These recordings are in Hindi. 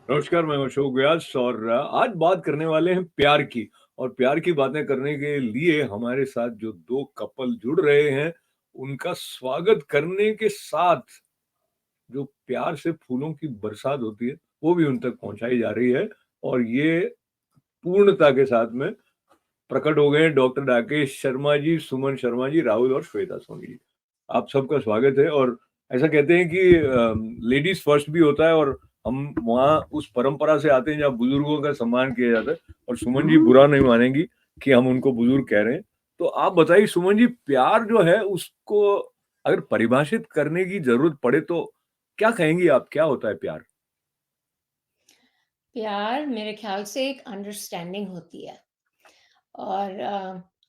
नमस्कार, मैं अशोक व्यास और आज बात करने वाले हैं प्यार की। और प्यार की बातें करने के लिए हमारे साथ जो 2 कपल जुड़ रहे हैं, उनका स्वागत करने के साथ जो प्यार से फूलों की बरसात होती है, वो भी उन तक पहुँचाई जा रही है। और ये पूर्णता के साथ में प्रकट हो गए हैं डॉक्टर राकेश शर्मा जी, सुमन शर्मा जी, राहुल और श्वेता सोनी जी। आप सबका स्वागत है। और ऐसा कहते हैं कि लेडीज़ फर्स्ट भी होता है और हम वहाँ उस परंपरा से आते हैं जहाँ बुजुर्गों का सम्मान किया जाता है। और सुमन जी बुरा नहीं मानेंगी कि हम उनको बुजुर्ग कह रहे हैं। तो आप बताइए सुमन जी, प्यार जो है उसको अगर परिभाषित करने की ज़रूरत पड़े तो क्या कहेंगी आप? क्या होता है प्यार? प्यार मेरे ख्याल से एक अंडरस्टैंडिंग होती है और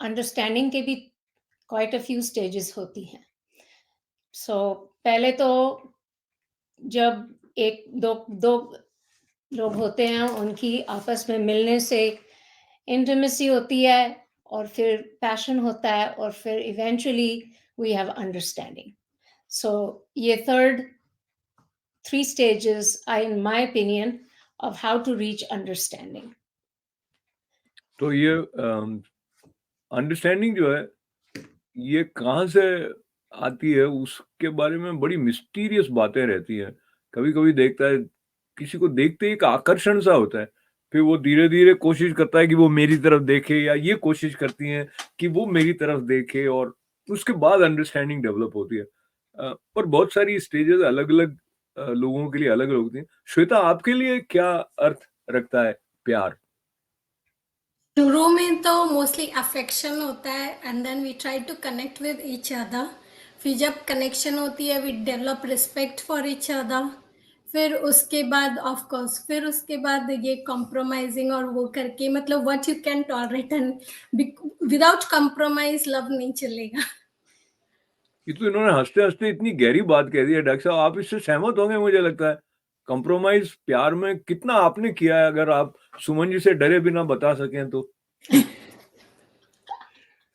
अंडरस्टैंडिंग के भी क्वाइट अ फ्यू स्टेजेस होती हैं। सो पहले तो जब एक दो दो लोग होते हैं, उनकी आपस में मिलने से इंटिमेसी होती है और फिर पैशन होता है और फिर इवेंचुअली वी हैव अंडरस्टैंडिंग। सो ये third three stages are, in my opinion, of how to reach understanding. तो ये अंडरस्टैंडिंग जो है, ये कहाँ से आती है उसके बारे में बड़ी मिस्टीरियस बातें रहती हैं। कभी-कभी देखता है किसी को देखते ही एक आकर्षण सा होता है, फिर वो धीरे-धीरे कोशिश करता है कि वो मेरी तरफ देखे या ये कोशिश करती हैं कि वो मेरी तरफ देखे और उसके बाद अंडरस्टैंडिंग डेवलप होती है। पर बहुत सारी स्टेजेस अलग-अलग लोगों के लिए अलग-अलग होती हैं। श्वेता, आपके लिए क्या अर्थ रखता है प्यार? शुरू में तो मोस्टली अफेक्शन होता है and then we try to connect with each other. फिर जब कनेक्शन होती है we develop respect for each other. फिर उसके बाद ऑफ कोर्स फिर उसके बाद ये कॉम्प्रोमाइजिंग और वो करके मतलब what you can tolerate and without compromise love नहीं चलेगा। ये तो इन्होंने हँसते-हँसते इतनी गहरी बात कह दी है डॉक्टर साहब, आप इससे सहमत होंगे मुझे लगता है। कॉम्प्रोमाइज़ प्यार में कितना आपने किया है अगर आप सुमन जी से डरे बिना बता सकें तो?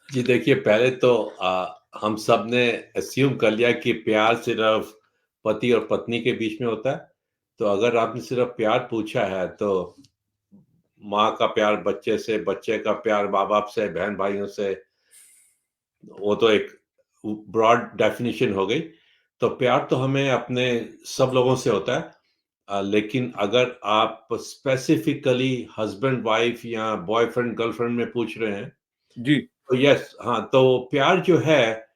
जी देखिए, पहले तो हम सब ने अस्यूम कर लिया कि प्यार सिर्फ़ पति और पत्नी के बीच में होता है। तो अगर आपने सिर्फ़ प्यार पूछा है, तो माँ का प्यार बच्चे से, बच्चे का प्यार माँ-बाप से, बहन-भाइयों से, वो तो एक ब्रॉड डेफ़िनिशन हो गई। तो प्यार तो हमें अपने सब लोगों से होता है। लेकिन अगर आप स्पेसिफ़िकली हस्बैंड-वाइफ या बॉयफ्रेंड-गर्लफ्रेंड में पूछ रहे हैं, जी। तो यस, हाँ, तो प्यार जो है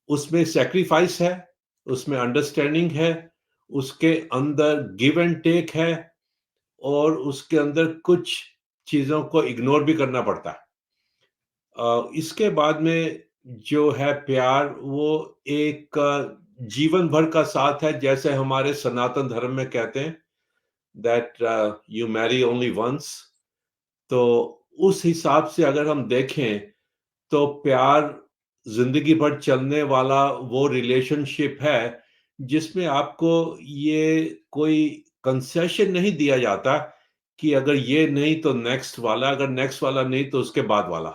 उसमें सैक्रिफाइस है, उसमें अंडरस्टैंडिंग है, उसके अंदर गिव एंड टेक है और उसके अंदर कुछ चीज़ों को इग्नोर भी करना पड़ता है। इसके बाद में जो है प्यार वो एक जीवन भर का साथ है, जैसे हमारे सनातन धर्म में कहते हैं that you Mary only once. तो उस हिसाब से अगर हम देखें तो प्यार ज़िंदगी भर चलने वाला वो रिलेशनशिप है, जिसमें आपको ये कोई कंसेशन नहीं दिया जाता कि अगर ये नहीं तो नेक्स्ट वाला, अगर नेक्स्ट वाला नहीं तो उसके बाद वाला।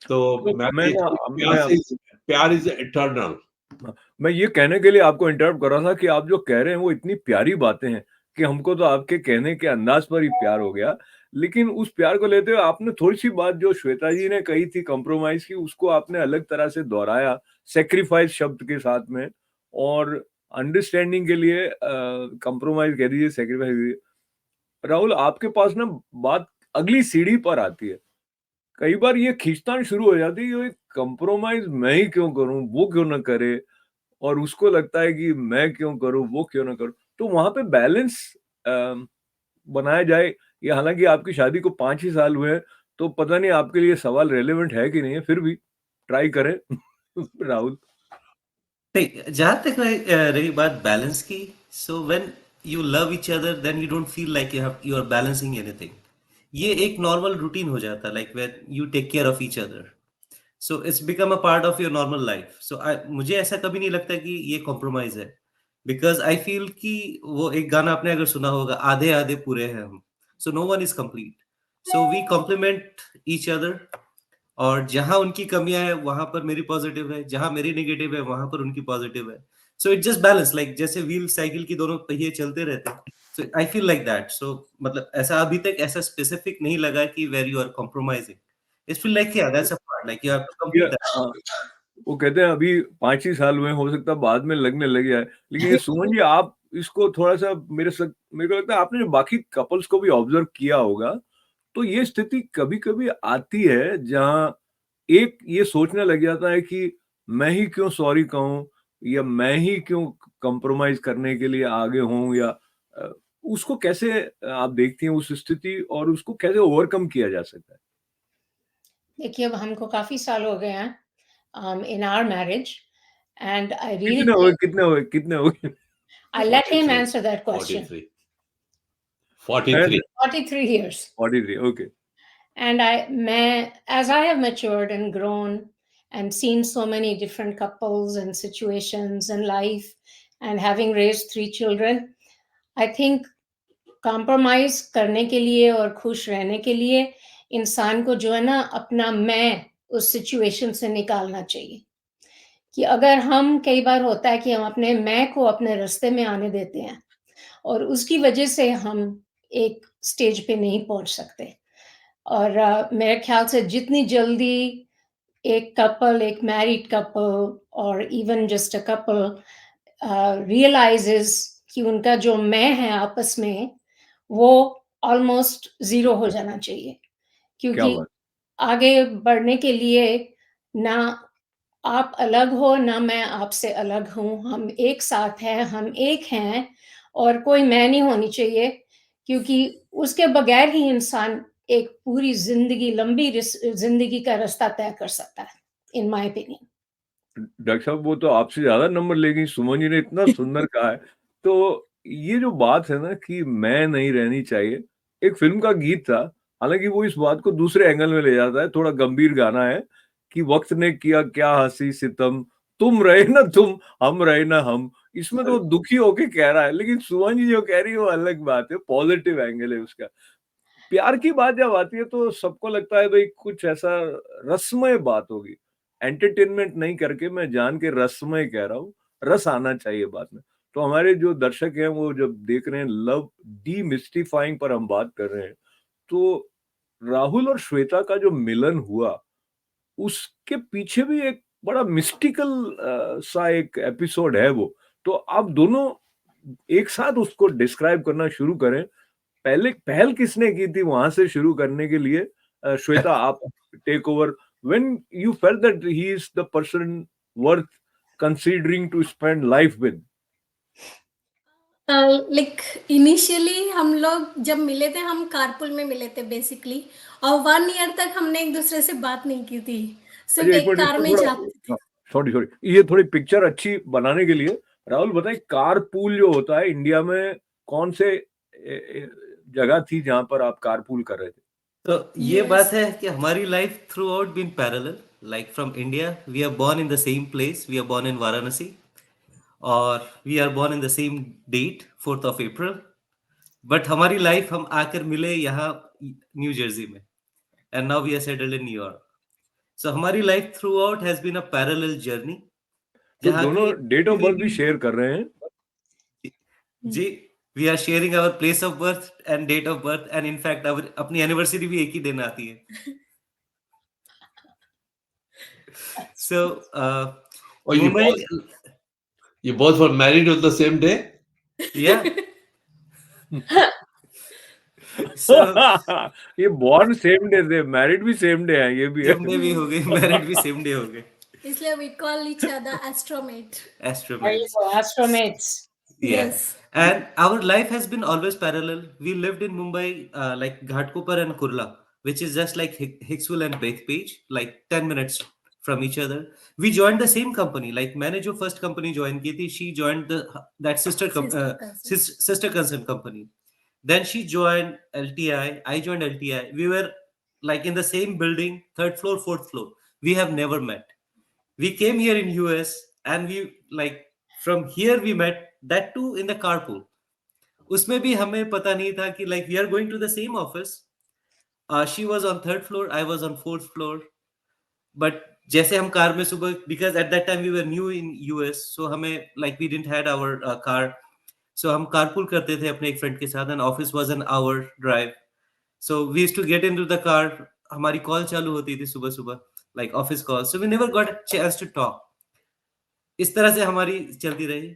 तो तो मैं तो मैं ये ना कहूँगा मैं प्यार इज़ इटर्नल। मैं ये कहने के लिए आपको इंटरप्ट कर रहा था कि आप जो कह रहे हैं वो इतनी प्यारी बातें हैं कि हमको तो आपके कहने के अंदाज पर ही प्यार हो गया। लेकिन उस प्यार को लेते हुए आपने थोड़ी-सी बात जो श्वेता जी ने कही थी कॉम्प्रोमाइज़ की, उसको आपने अलग तरह से दोहराया सैक्रिफाइस शब्द के साथ में। और अंडरस्टैंडिंग के लिए कॉम्प्रोमाइज़ कह दीजिए, सैक्रिफाइस कह दीजिए। राहुल, आपके पास ना बात अगली सीढ़ी पर आती है। कई बार ये खींचतान शुरू हो जाती है कि भाई कॉम्प्रोमाइज़ मैं ही क्यों करूँ, वो क्यों ना करे? और उसको लगता है कि मैं क्यों करूँ, वो क्यों ना करूँ। तो वहाँ पे बैलेंस अ, बनाया जाए। ये हालाँकि आपकी शादी को 5 ही साल हुए हैं, तो पता नहीं आपके लिए सवाल रेलेवेंट है कि नहीं है, फिर भी ट्राई करें। राहुल। नहीं, जहाँ तक रही बात बैलेंस की, so when you love each other then you don't feel like you are balancing anything. ये एक नॉर्मल रूटीन हो जाता है, like when you take care of each other, so it's become a part of your normal life. So मुझे ऐसा कभी नहीं लगता कि ये कॉम्प्रोमाइज है, बिकॉज आई फील कि वो एक गाना आपने अगर सुना होगा, आधे आधे पूरे हैं हम। So no one is complete, so we complement each other. और जहां उनकी कमियां है वहां पर मेरी पॉजिटिव है, जहां मेरी नेगेटिव है वहां पर उनकी पॉजिटिव है। So it just balance, like जैसे व्हील साइकिल की दोनों पहिए चलते रहते हैं, So I feel like that. So मतलब ऐसा अभी तक ऐसा specific नहीं लगा कि where you are compromising. It feel like yeah, that's a part. Like you have to complete that. हाँ, वो कहते हैं अभी 5 ही साल हुए हैं, हो सकता है बाद में लगने लग जाए। लेकिन ये सुमन जी, आप इसको थोड़ा-सा मेरे को लगता है आपने जो बाकी कपल्स को भी ऑब्जर्व किया होगा, तो ये स्थिति कभी-कभी आती है जहाँ एक ये सोचने लग जाता है कि मैं ही क्यों सॉरी कहूँ या मैं ही क्यों कॉम्प्रोमाइज़ करने के लिए आगे हूँ, या उसको कैसे आप देखती हैं उस स्थिति, और उसको कैसे ओवरकम किया जा सकता है? देखिए, अब हमको काफ़ी साल हो गए हैं in our marriage, and I really कितने हुए think कितने हुए कितने हुए? I'll let him 43. answer that question. 43. 43. 43 years. 43, okay. And as I have matured and grown and seen so many different couples and situations in life, and having raised 3 children, I think compromise करने के लिए और खुश रहने के लिए इंसान को जो है ना अपना मैं उस सिचुएशन से निकालना चाहिए। कि अगर हम कई बार होता है कि हम अपने मैं को अपने रास्ते में आने देते हैं और उसकी वजह से हम एक स्टेज पे नहीं पहुंच सकते। और मेरे ख्याल से जितनी जल्दी एक कपल, एक मैरिड कपल और even just a couple realises कि उनका जो मैं है आपस में, वो ऑलमोस्ट ज़ीरो हो जाना चाहिए। क्या क्योंकि बात! आगे बढ़ने के लिए ना आप अलग हो, ना मैं आपसे अलग हूँ, हम एक साथ हैं, हम एक हैं और कोई मैं नहीं होनी चाहिए, क्योंकि उसके बगैर ही इंसान एक पूरी ज़िंदगी, लंबी ज़िंदगी का रास्ता तय कर सकता है, इन माय ओपिनियन। डॉक्टर साहब, वो तो आपसे ज़्यादा नंबर ले गई, सुमन जी ने इतना सुंदर कहा है। तो ये जो बात है ना कि मैं नहीं रहनी चाहिए, एक फ़िल्म का गीत था, हालाँकि वो इस बात को दूसरे एंगल में ले जाता है, थोड़ा गंभीर गाना है कि वक़्त ने किया क्या हँसी सितम, तुम रहे ना तुम, हम रहे ना हम। इसमें तो दुखी होके कह रहा है, लेकिन सुमन जी जो कह रही है वो अलग बात है, पॉज़िटिव एंगल है उसका। प्यार की बात जब आती है तो सबको लगता है भई कुछ ऐसा रसमय बात होगी। एंटरटेनमेंट नहीं करके मैं जान के रसमय कह रहा हूँ, रस आना चाहिए बात में। तो हमारे जो दर्शक हैं वो जब देख रहे हैं लव डीमिस्टिफाइंग पर हम बात कर रहे हैं, तो राहुल और श्वेता का जो मिलन हुआ, उसके पीछे भी एक बड़ा मिस्टिकल सा एक एपिसोड है वो। तो आप दोनों एक साथ उसको डिस्क्राइब करना शुरू करें। पहले पहल किसने की थी वहां से शुरू करने के लिए? श्वेता, आप take over. When you felt that he is the person worth considering to spend life with? Like initially हम लोग जब मिले थे, हम कारपुल में मिले थे बेसिकली, और 1 ईयर तक हमने एक दूसरे से बात नहीं की थी, सिर्फ अच्छा, एक एक मिनट कार इसको में थोड़ा, जाते थे। सॉरी सॉरी, ये थोड़ी पिक्चर अच्छी बनाने के लिए राहुल बताएं, कारपूल जो होता है इंडिया में कौन से जगह थी जहां पर आप कारपूल कर रहे थे? तो ये Yes. बात है कि हमारी life throughout been parallel, like from India we are born in the same place, we are born in Varanasi, और we are born in the same date 4th of April, but हमारी लाइफ हम आकर मिले यहाँ न्यू जर्सी में, and now we are settled in New York. So हमारी life throughout has been a parallel journey, तो जहाँ दोनों की डेट ऑफ बर्थ भी शेयर कर रहे हैं? जी, we are sharing our place of birth and date of birth, and in fact अपनी एनिवर्सरी भी एक ही दिन आती है। So, Oh, you Mumbai, both were married on the same day? yeah. So, ये बॉर्न सेम डे थे, मैरिड भी सेम डे है, ये भी है। सेम डे भी हो गए, मैरिड भी सेम डे हो गए, इसलिए we call each other astromate. astromates. Astromates. Yeah. Yes. And our life has been always parallel. We lived in Mumbai, like Ghatkopar and Kurla, which is just like Hicksville and Bethpage, like 10 minutes from each other. We joined the same company. Like मैंने जो first company join की थी, she joined that sister concern company. Then she joined LTI. I joined LTI. We were like in the same building, 3rd floor, 4th floor. We have never met. We came here in US, and we like from here we met, that too in the carpool. उसमें भी हमें पता नहीं था कि like we are going to the same office. She was on 3rd floor, I was on 4th floor. But जैसे हम कार में सुबह, because at that time we were new in US, so हमें like we didn't had our car. सो हम कारपूल करते थे अपने एक फ्रेंड के साथ, and office was an hour drive. So we used to get into the car. हमारी कॉल चालू होती थी सुबह सुबह, like office call. So we never got a chance to talk. इस तरह से हमारी चलती रही.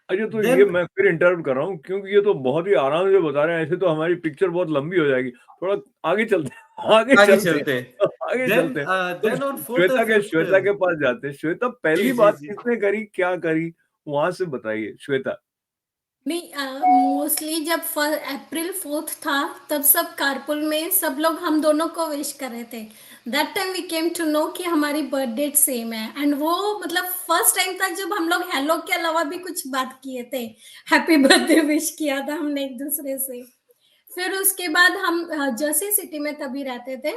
अच्छा, तो ये देन मैं फिर इंटरप्ट कर रहा हूँ क्योंकि ये तो बहुत ही आराम से बता रहे हैं, ऐसे तो हमारी पिक्चर बहुत लंबी हो जाएगी. थोड़ा आगे चलते हैं, आगे आगे चलते हैं, चलते हैं. आगे देन चलते हैं. तो देन ऑन फोर्थ और श्वेता के फिफ्थ. पास जाते हैं. श्वेता, जी पहली जी बात जी. किसने करी, क्या करी, वहां से बताइए श्वेता. नहीं, मोस्टली जब अप्रैल 4 था तब सब कारपुल में सब लोग हम दोनों को विश कर रहे थे. That time we came to know कि हमारी बर्थ डेट सेम है. एंड वो मतलब फर्स्ट टाइम तक जब हम लोग हेलो के अलावा भी कुछ बात किए थे, हैप्पी बर्थडे विश किया था हमने एक दूसरे से. फिर उसके बाद हम जर्सी सिटी में तभी रहते थे,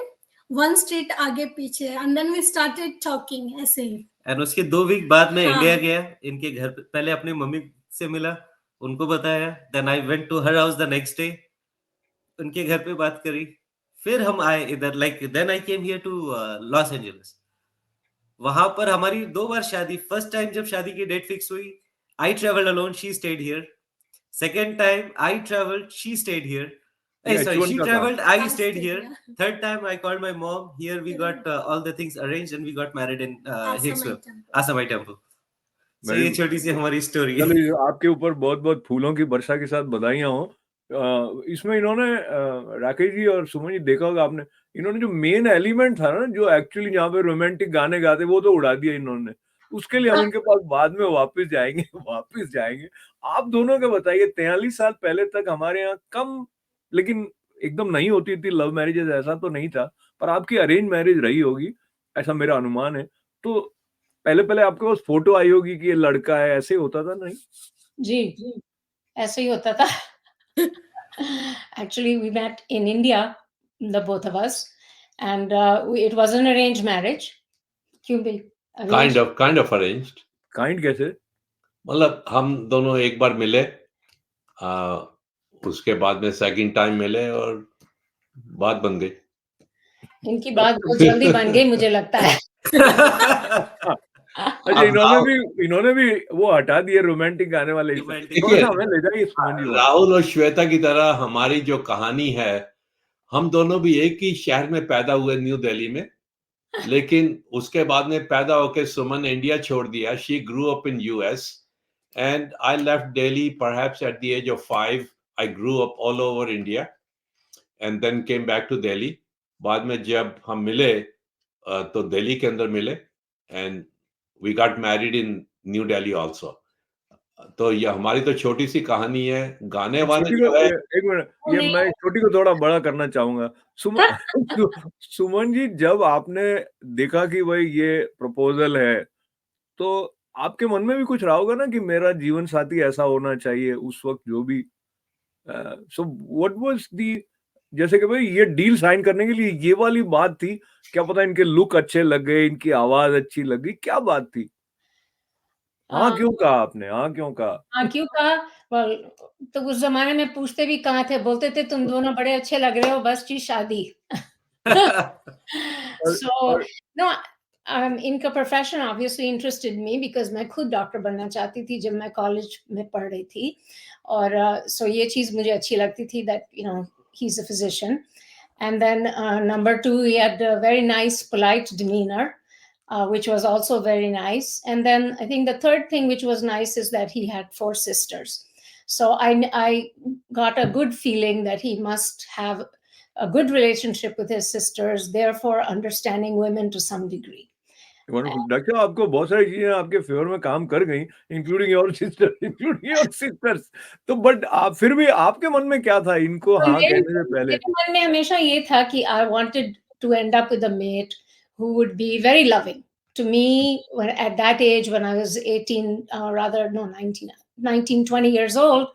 1 स्ट्रीट आगे पीछे. And then we started talking ऐसे ही. एंड उसके 2 वीक बाद मैं इंडिया हाँ. गया, इनके घर पे. पहले अपनी मम्मी से मिला, उनको बताया. Then I went to her house the next day, उनके घर पे बात करी. फिर हम आए इधर, like then I came here to Los Angeles. वहां पर हमारी 2 बार शादी. फर्स्ट टाइम जब शादी की डेट फिक्स हुई, I travelled alone, she state here. Second time I travelled, she state here. ये Sorry, H1 she का था. traveled, I I stayed stayed here. here. Third time I called my mom. Here we got all the things arranged and we got married in Asamai Hicksville, temple. Asamai Temple. So very ये छोटी सी हमारी स्टोरी है. चलिए, आपके ऊपर बहुत बहुत फूलों की वर्षा के साथ बधाइयाँ हो. इसमें इन्होंने राकेश जी और सुमन जी, देखा होगा आपने, इन्होंने जो मेन एलिमेंट था ना, जो एक्चुअली यहाँ पे रोमांटिक गाने गाते, वो तो उड़ा दिया इन्होंने. उसके लिए हम इनके पास बाद में वापस जाएंगे. वापस जाएंगे. आप दोनों के बताइए, 43 साल पहले तक हमारे यहाँ कम, लेकिन एकदम नहीं होती थी लव मैरिजेस, ऐसा तो नहीं था, पर आपकी अरेंज मैरिज रही होगी, ऐसा मेरा अनुमान है. तो पहले पहले आपके पास फोटो आई होगी कि ये लड़का है, ऐसे होता था नहीं? जी, ऐसे ही होता था. Actually, we met in India, the both of us, and it was an arranged marriage. क्यों भी kind arranged? of arranged. Kind कैसे? मतलब हम दोनों एक बार मिले, उसके बाद में सेकंड टाइम मिले और बात बन गई. इनकी बात बहुत जल्दी बन गई, मुझे लगता है. अच्छा, इन्होंने भी वो हटा दिए रोमांटिक गाने वाले. देखिए, हमें ले जाइए सुमन जी. राहुल और श्वेता की तरह हमारी जो कहानी है, हम दोनों भी एक ही शहर में पैदा हुए, न्यू दिल्ली में. लेकिन उसके बाद में पैदा होकर सुमन ने इंडिया छोड़ दिया. She grew up in US and I left Delhi perhaps at the age of 5. I grew up all over India and then came back to Delhi. बाद में जब हम मिले तो दिल्ली के अंदर मिले and we got married in New Delhi also. तो ये हमारी तो छोटी सी कहानी है. गाने वाले छोटी जो को है, एक मिनट, ये मैं छोटी को थोड़ा बड़ा करना चाहूंगा. सुमन जी, जब आपने देखा कि भाई ये प्रपोजल है, तो आपके मन में भी कुछ रहा होगा ना कि मेरा जीवन साथी ऐसा होना चाहिए उस वक्त, जो भी. सो व्हाट वाज दी, जैसे कि भाई ये डील साइन करने के लिए ये वाली बात थी, क्या पता इनके लुक अच्छे लग गए, इनकी आवाज अच्छी लगी, क्या बात थी? हाँ क्यों कहा आपने, हाँ क्यों कहा? हाँ, क्यों कहा? well, तो उस जमाने में पूछते भी कहाँ थे, बोलते थे तुम दोनों बड़े अच्छे लग रहे हो, बस जी शादी. So no, इनका profession obviously interested me because मैं खुद डॉक्टर बनना चाहती थी जब मैं कॉलेज में पढ़ रही थी. और so ये चीज मुझे अच्छी लगती थी that he's a physician. And then number 2, he had a very nice, polite demeanor, which was also very nice. And then I think the third thing which was nice is that he had 4 sisters. So I got a good feeling that he must have a good relationship with his sisters, therefore understanding women to some degree. Wonderful. Doctor, आपको बहुत सारी चीजें आपके फेवर में काम कर गई, इंक्लूडिंग योर सिस्टर्स. तो बट आप फिर भी, आपके मन में क्या था इनको तो हाँ कहने से पहले? मेरे मन में हमेशा ये था कि I wanted to end up with a mate who would be very loving to me. At that age, when I was 18, 19, 20 years old,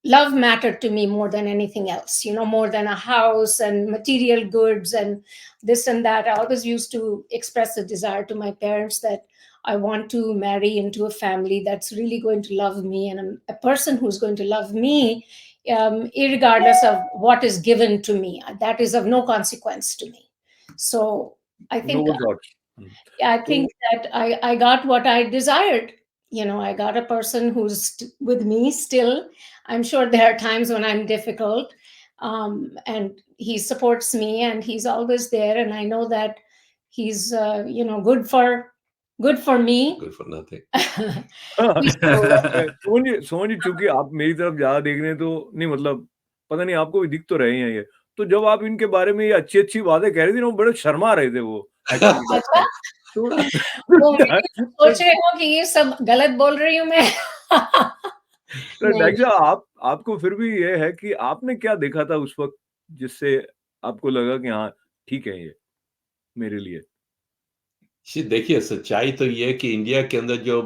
love mattered to me more than anything else, more than a house and material goods and this and that. I always used to express a desire to my parents that I want to marry into a family that's really going to love me, and a person who's going to love me irregardless of what is given to me. That is of no consequence to me. So I think No doubt. that I got what I desired. I got a person who's with me still. I'm sure there are times when I'm difficult, and he supports me, and he's always there, and I know that he's good for me. Good for nothing. Soman जी चूंकि आप मेरी तरफ ज्यादा देख रहे हैं तो नहीं, मतलब पता नहीं आपको भी दिख तो रहे हैं ये, तो जब आप इनके बारे में ये अच्छी अच्छी बातें कह रही थी ना, वो बड़े शर्मा रहे थे वो एक्चुअली। अच्छा, तो वो सोच रहे हो कि ये सब गलत बोल रही हूँ मैं। तो नहीं, डायरेक्टर आपको फिर भी ये है कि आपने क्या देखा था उस वक्त जिससे आपको लगा कि हाँ ठीक है ये मेरे लिए? देखिए, सच्चाई तो ये है कि इंडिया के अंदर जो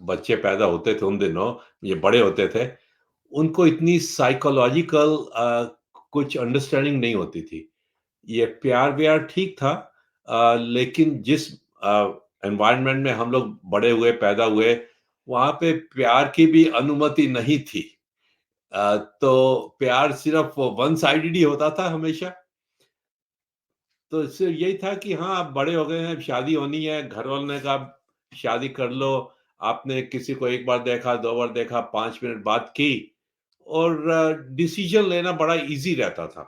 बच्चे पैदा होते थे उन दिनों, ये बड़े होते थे, उनको इतनी साइकोलॉजिकल कुछ अंडरस्टैंडिंग नहीं होती थी। ये प्यार-व्यार ठीक था, लेकिन जिस एनवायरनमेंट में हम लोग बड़े हुए, पैदा हुए, वहाँ पे प्यार की भी अनुमति नहीं थी। तो प्यार सिर्फ़ वन साइडेड ही होता था हमेशा। तो इससे यही था कि हाँ, आप बड़े हो गए हैं, शादी होनी है, घरवालों ने कहा शादी कर लो। आपने किसी को 1 बार देखा, 2 बार देखा, 5 मिनट बात की और डिसीज़न लेना बड़ा ईज़ी रहता था।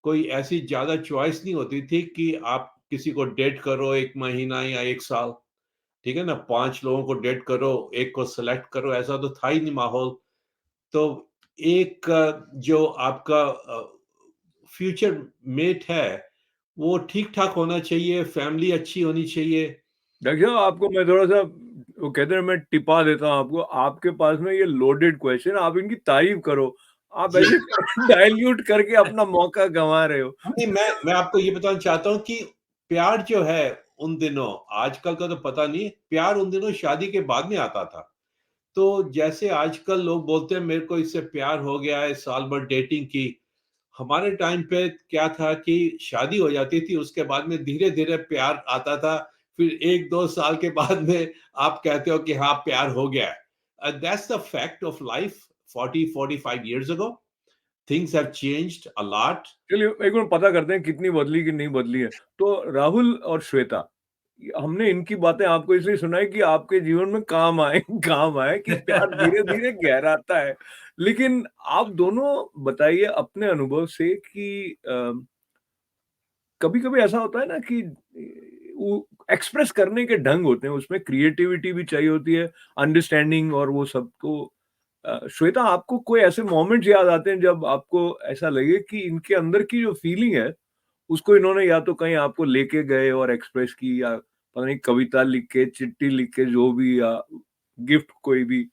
कोई ऐसी ज़्यादा चॉइस नहीं होती थी कि आप किसी को डेट करो 1 महीना या 1 साल, ठीक है ना? 5 लोगों को डेट करो, 1 को सेलेक्ट करो, ऐसा तो था ही नहीं माहौल। तो एक जो आपका फ्यूचर मेट है, वो ठीक-ठाक होना चाहिए, फैमिली अच्छी होनी चाहिए। देखिए आपको मैं थोड़ा-सा वो कहते हैं मैं टिपा देता हूँ आपको, आपके पास में ये लोडेड क्वेश्चन, आप इनकी तारीफ करो। आप जी। ऐसे डाइल्यूट करके अपना मौका गँवा रहे हो। नहीं, मैं आपको ये बताना चाहता हूँ कि प्यार जो है उन दिनों, आजकल का तो पता नहीं, प्यार उन दिनों शादी के बाद में आता था। तो जैसे आजकल लोग बोलते हैं मेरे को इससे प्यार हो गया है, साल भर डेटिंग की। हमारे टाइम पे क्या था कि शादी हो जाती थी, उसके बाद में धीरे-धीरे प्यार आता था। फिर 1-2 साल के बाद में आप कहते हो कि हाँ, प्यार हो गया है। That's the fact of life 40-45 years ago. Things have changed a lot. चलिए एक बार पता करते हैं कितनी बदली कि नहीं बदली है। तो राहुल और श्वेता, हमने इनकी बातें आपको इसलिए सुनाई कि आपके जीवन में काम आए काम आए कि प्यार धीरे-धीरे गहराता है। लेकिन आप दोनों बताइए अपने अनुभव से कि कभी-कभी ऐसा होता है ना कि वो एक्सप्रेस करने के ढंग होते हैं, उसमें क्रिएटिविटी भी चाहिए होती है, अंडरस्टैंडिंग और वो सब। तो श्वेता आपको कोई ऐसे मोमेंट्स याद आते हैं जब आपको ऐसा लगे कि इनके अंदर की जो फीलिंग है, उसको इन्होंने या तो कहीं आपको लेके गए और एक्सप्रेस की, या पता नहीं कविता लिख के, चिट्ठी लिख के, जो भी, या गिफ्ट कोई भी।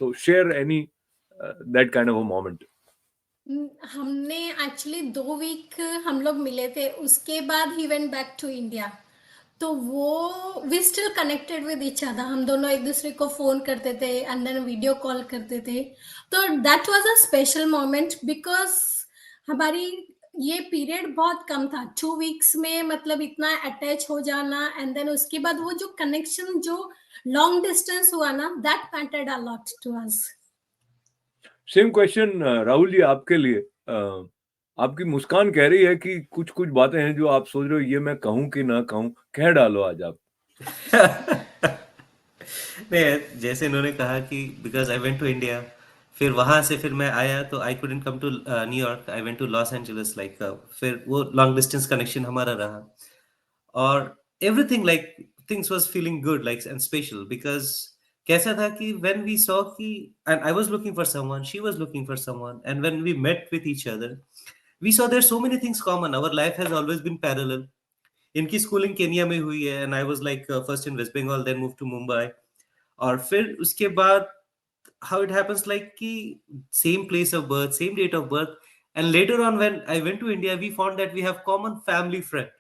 So share any that kind of a moment. हमने एक्चुअली 2 वीक हम लोग मिले थे, उसके बाद ही वेंट बैक टू इंडिया। तो वो we still connected with each other, हम दोनों एक दूसरे को फोन करते थे एंड देन वीडियो कॉल करते थे। तो that was a special moment because हमारी ये पीरियड बहुत कम था, 2 वीक्स में मतलब इतना अटैच हो जाना एंड देन उसके बाद वो जो कनेक्शन जो लॉन्ग डिस्टेंस हुआ ना, that mattered a lot to us. Same question Rahul ji आपके लिए। आपकी मुस्कान कह रही है कि कुछ-कुछ बातें हैं जो आप सोच रहे हो ये मैं कहूँ कि ना कहूँ, कह डालो आज आप। नहीं, जैसे इन्होंने कहा कि because I went to India, फिर वहां से फिर मैं आया तो I couldn't come to New York, I went to Los Angeles, like फिर वो लॉन्ग डिस्टेंस कनेक्शन हमारा रहा और everything like things was feeling good like and special because कैसा था कि व्हेन वी सॉ कि and I was looking for someone, she was looking for someone and when we met with each other we saw there so many things common, our life has always been parallel. इनकी स्कूलिंग केनिया में हुई है and I was like first in West Bengal then move to Mumbai और फिर उसके बाद how it happens like कि same place of birth, same date of birth, and later on when I went to India, we found that we have common family friend.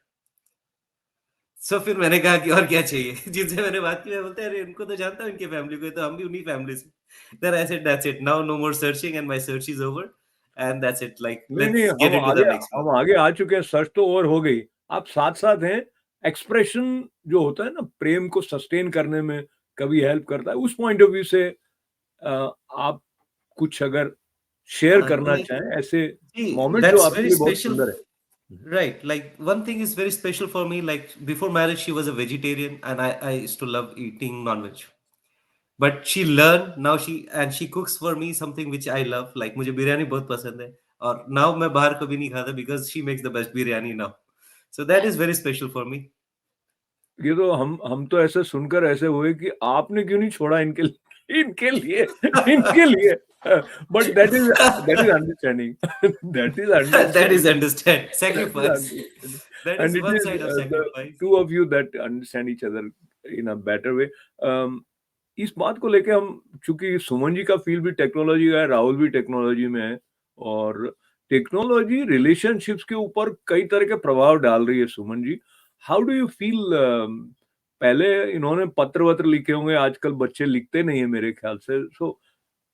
So फिर मैंने कहा कि और क्या चाहिए जिनसे मैंने बात की मैं बोलते अरे इनको तो जानता हूँ इनके फैमिली को, तो हम भी उन्हीं फैमिली से। Then I said that's it, now no more searching and my search is over and that's it, like नहीं, नहीं, let's get into the next one. हम आगे आ चुके हैं, सर्च तो और हो गई। आप साथ-साथ हैं, एक्सप्रेशन जो होता है ना प्रेम को सस्टेन करने में कभी हेल्प करता है, उस पॉइंट ऑफ व्यू से आप कुछ अगर शेयर हाँ, करना like चाहें ऐसे see, मोमेंट जो that's आपके very लिए बहुत special. सुंदर है। Right, like one thing is very special for me. Like before marriage, she was a vegetarian, and I used to love eating non-veg. but she learned now, she cooks for me something which I love, like मुझे बिरयानी बहुत पसंद है, और now मैं बाहर कभी नहीं खाता because she makes the best biryani now, so that is very special for me. ये तो हम तो ऐसे सुनकर ऐसे हुए कि आपने क्यों नहीं छोड़ा इनके इनके लिए इनके लिए but that is understanding that is That is understanding understand sacrifice. That and is it one is side of the sacrifice. two of you that understand each other in a better way. इस बात को लेके हम, चूंकि सुमन जी का फील्ड भी टेक्नोलॉजी का है, राहुल भी टेक्नोलॉजी में है, और टेक्नोलॉजी रिलेशनशिप्स के ऊपर कई तरह के प्रभाव डाल रही है। Suman ji, how do you feel? पहले इन्होंने पत्र वत्र लिखे होंगे, आजकल बच्चे लिखते नहीं है मेरे ख्याल से। So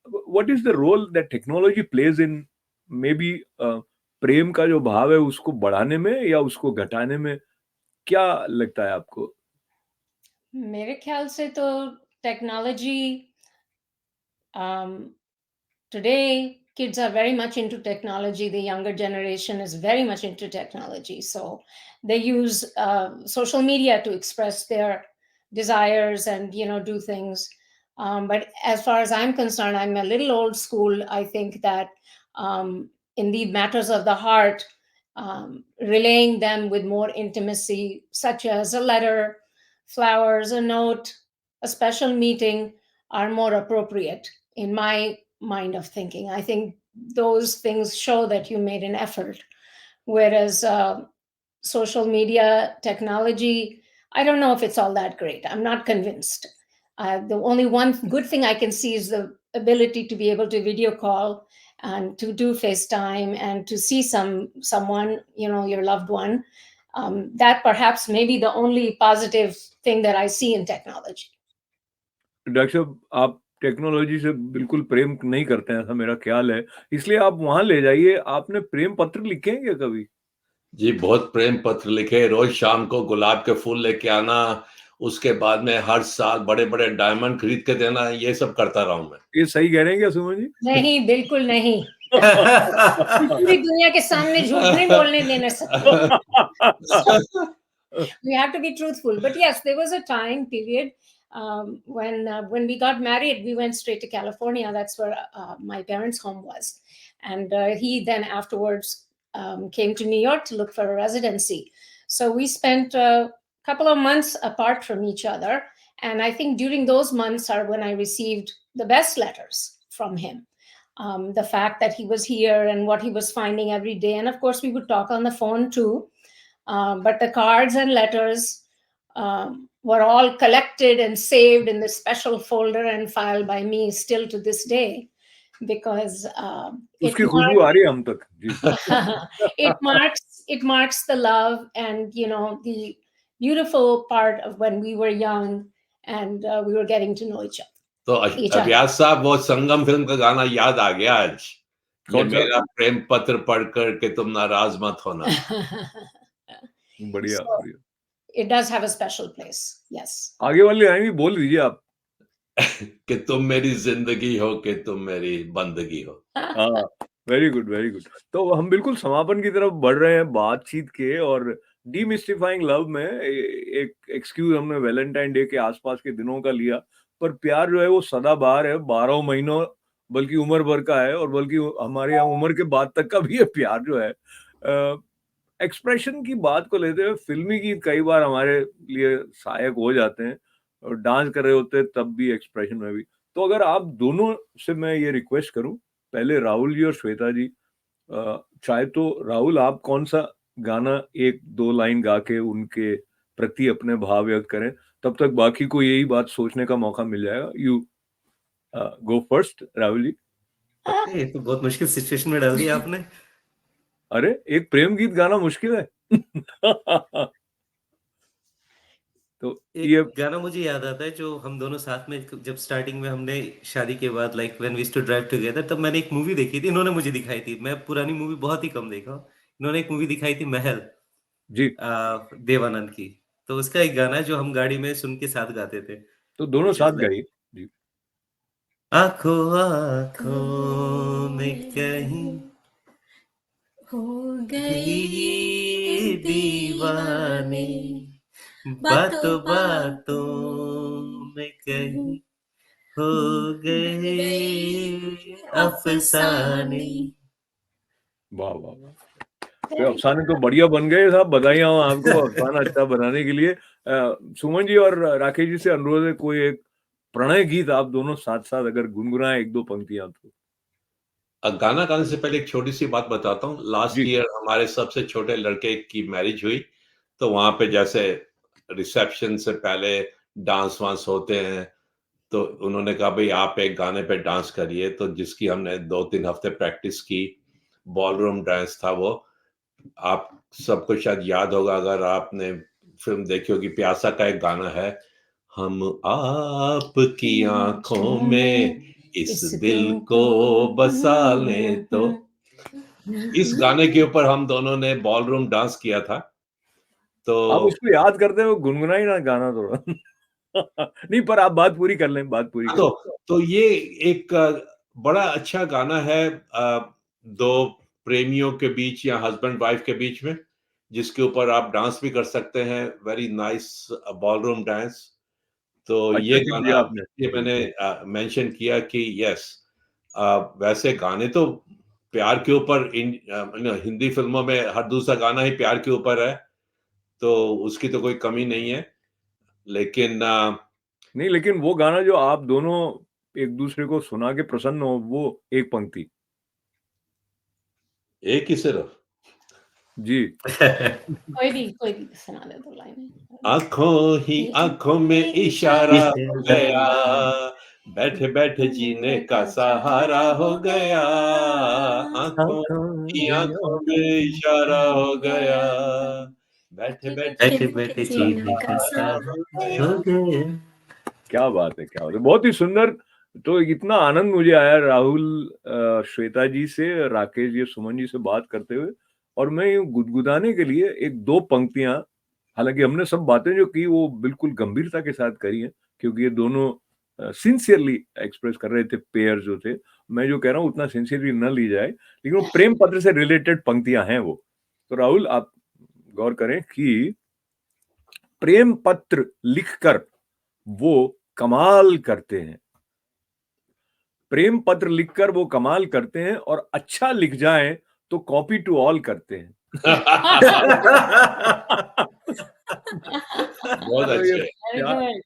what is the role that technology plays in maybe प्रेम का जो भाव है उसको बढ़ाने में या उसको घटाने में? क्या लगता है आपको? मेरे ख्याल से तो technology, today kids are very much into technology. The younger generation is very much into technology, so they use social media to express their desires and do things. But as far as I'm concerned, I'm a little old school. I think that in the matters of the heart, relaying them with more intimacy, such as a letter, flowers, a note, a special meeting, are more appropriate in my mind of thinking. I think those things show that you made an effort. Whereas social media technology, I don't know if it's all that great. I'm not convinced. The only one good thing I can see is the ability to be able to video call and to do FaceTime and to see someone, your loved one. That perhaps may be the only positive thing that I see in technology. Doctor साहब, आप टेक्नोलॉजी से बिल्कुल प्रेम नहीं करते हैं, ऐसा मेरा ख्याल है, इसलिए आप वहां ले जाइए। आपने प्रेम पत्र लिखे हैं क्या कभी? जी, बहुत प्रेम पत्र लिखे। रोज शाम को गुलाब के फूल लेके आना, उसके बाद में हर साल बड़े-बड़े डायमंड खरीद के देना, ये सब करता रहा हूं मैं। ये सही कह रहे हैं क्या सुमन जी? नहीं, बिल्कुल नहीं। पूरी दुनिया के सामने झूठ नहीं बोलने देना सकते। We have to be truthful. But yes, there was a time period when we got married, we went straight to California. That's where my parents' home was. And he then afterwards came to New York to look for a residency. So we spent a couple of months apart from each other. And I think during those months are when I received the best letters from him. The fact that he was here and what he was finding every day. And of course, we would talk on the phone too. But the cards and letters were all collected and saved in this special folder and file by me still to this day, because उसकी खुशबू आ रही है हम तक जी। it marks the love and the beautiful part of when we were young and we were getting to know each other. तो अभ्यास साहब, वो संगम फिल्म का गाना याद आ गया आज। ये कौन सा? मेरा प्रेम पत्र पढ़कर के तुम नाराज मत होना। बढ़िया, So, बढ़िया। it does have a special place. Yes. आगे वाली लाइन भी बोल दीजिए आप। कि तुम मेरी जिंदगी हो, कि तुम मेरी बंदगी हो। हाँ, वेरी गुड, वेरी गुड। तो हम बिल्कुल समापन की तरफ बढ़ रहे हैं बातचीत के, और डीमिस्टिफाइंग लव में एक एक्सक्यूज हमने वैलेंटाइन डे के आसपास के दिनों का लिया, पर प्यार जो है वो सदाबहार है, 12 महीनों बल्कि उम्र भर का है, और बल्कि हमारे यहाँ उम्र के बाद तक का भी है प्यार जो है। एक्सप्रेशन की बात को लेते हुए फिल्मी गीत कई बार हमारे लिए सहायक हो जाते हैं, और डांस कर रहे होते हैं तब भी, एक्सप्रेशन में भी। तो अगर आप दोनों से मैं ये रिक्वेस्ट करूं, पहले राहुल जी और श्वेता जी, चाहे तो राहुल आप कौन सा गाना 1-2 लाइन गा के उनके प्रति अपने भाव व्यक्त करें, तब तक बाकी को यही बात सोचने का मौका मिल जाएगा। You go first Rahul ji. ये तो बहुत मुश्किल सिचुएशन में डाल दिया आपने। अरे एक प्रेम गीत गाना मुश्किल है। तो ये एक गाना मुझे याद आता है जो हम दोनों साथ में, जब स्टार्टिंग में हमने शादी के बाद like when we used to drive together, तब मैंने एक मूवी देखी थी, इन्होंने मुझे दिखाई थी। मैं पुरानी मूवी बहुत ही कम देखा हूं। इन्होंने एक मूवी दिखाई थी महल, जी, देवानंद की। तो उसका एक गाना है जो हम गाड़ी में सुन के साथ गाते थे। तो दोनों Which is साथ like, गाइए जी। आंखों आंखों में कहीं हो गई गई दीवानी, बातों बातों बातों में कहीं हो गए अफसाने। वाह वाह वाह, तो अफसाने तो बढ़िया बन गए साहब, बधाई हो आपको अफसाना अच्छा बनाने के लिए। सुमन जी और राकेश जी से अनुरोध है, कोई एक प्रणय गीत आप दोनों साथ साथ अगर गुनगुनाए एक दो पंक्तियां तो। गाना गाने से पहले एक छोटी सी बात बताता हूँ। लास्ट जी ईयर हमारे सबसे छोटे लड़के की मैरिज हुई, तो वहां पे जैसे रिसेप्शन से पहले डांस वांस होते हैं, तो उन्होंने कहा भाई आप एक गाने पे डांस करिए, तो जिसकी हमने 2-3 हफ्ते प्रैक्टिस की। बॉलरूम डांस था वो। आप सबको शायद याद होगा, अगर आपने फिल्म देखी होगी, प्यासा का एक गाना है, हम आपकी आंखों में इस दिल को बसा लें, तो इस गाने के ऊपर हम दोनों ने बॉलरूम डांस किया था। तो आप उसको याद करते हो, गुनगुनाई ना गाना थोड़ा। नहीं, पर आप बात पूरी कर लें, बात पूरी कर लें। तो ये एक बड़ा अच्छा गाना है, दो प्रेमियों के बीच या हस्बैंड वाइफ के बीच में, जिसके ऊपर आप डांस भी कर सकते हैं। Very nice ballroom dance. तो अच्छा ये टिप गाना दिया आपने। ये मैंने मेंशन किया कि यस, वैसे गाने तो प्यार के ऊपर हिंदी फिल्मों में हर दूसरा गाना ही प्यार के ऊपर है, तो उसकी तो कोई कमी नहीं है। लेकिन नहीं, लेकिन वो गाना जो आप दोनों एक दूसरे को सुना के प्रसन्न हो, वो एक पंक्ति। एक ही सिर्फ जी। कोई भी सुना दे तो लाइन। आंखों ही आंखों में इशारा हो गया, बैठे बैठे जीने का सहारा हो गया। आंखों ही आंखों में इशारा हो गया, बैठे बैठे बैठे बैठे जीने का सहारा हो गया। क्या बात है, क्या बात है, बहुत ही सुंदर। तो इतना आनंद मुझे आया राहुल, श्वेता जी से, राकेश जी, सुमन जी से बात करते हुए, और मैं यूं गुदगुदाने के लिए एक दो पंक्तियां, हालांकि हमने सब बातें जो की वो बिल्कुल गंभीरता के साथ करी हैं, क्योंकि ये दोनों सिंसियरली एक्सप्रेस कर रहे थे, पेयर जो थे। मैं जो कह रहा हूँ उतना सिंसियरली न ली जाए, लेकिन वो प्रेम पत्र से रिलेटेड पंक्तियां हैं वो। तो राहुल, आप गौर करें कि प्रेम पत्र लिखकर वो कमाल करते हैं, प्रेम पत्र लिखकर वो कमाल करते हैं, और अच्छा लिख जाएं तो कॉपी टू ऑल करते हैं। बहुत तो ये अच्छे। वेरी प्यार, गुड।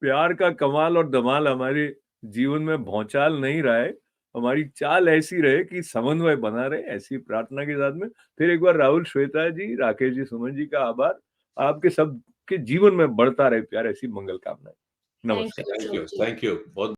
प्यार का कमाल और धमाल हमारे जीवन में भौचाल नहीं रहा है, हमारी चाल ऐसी रहे कि समन्वय बना रहे, ऐसी प्रार्थना के साथ में फिर एक बार राहुल, श्वेता जी, राकेश जी, सुमन जी का आभार। आपके सबके जीवन में बढ़ता रहे प्यार, ऐसी मंगल कामनाएं। थैंक नमस्कार। यू थैंक यू, जी। थैंक यू बहुत।